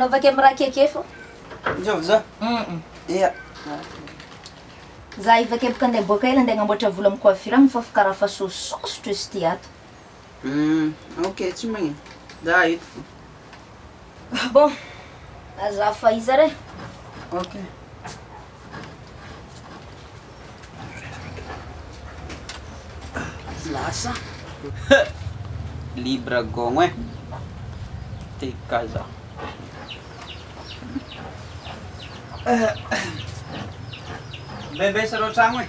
Anaovake amin'ny raha kekefo? Jovy za? Ia. Za ivakebaka andeha boaka ela andeha agnamboatra volo amin'ny coiffure mifafikarafa sososotro izy ty ato. Ok, tsy magnino. Da ito fo. Bon, aza fa iza re. Ok. Lasa. Libra gogno Te casa. Bebe sarò sangue.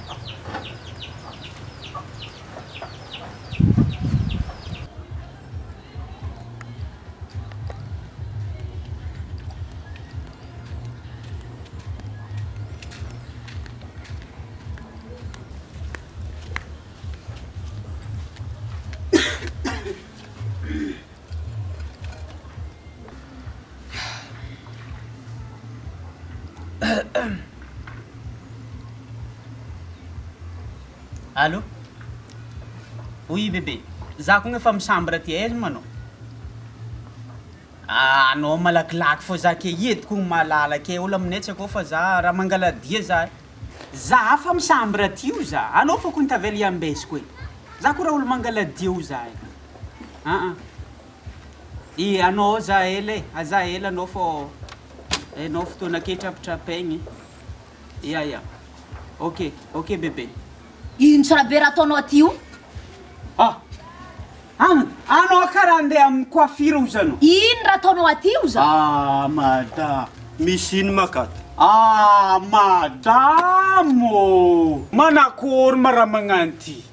Allô? Oui bébé. Za koa efa misambo raha ty aiza manao? Anao malakilaky fô za ke ediko malala ke olo aminay tsy akao fa za raha mangaladia za. Za fa misambo raha ty io za. Anao fa koa tavela ambesiko e. Za koa raha olo mangaladia io za. Anao za ela aza ela anao fô anao fotoana ke trapitrapaigny. Ia. Ok bébé. Ino tsara be raha ataonao aty io? Anao karaha andeha amin'ny coiffure io zany. Ino raha ataonao aty io za? Madame, misy ino makato? Madamo! Manakory ma raha magnano ty?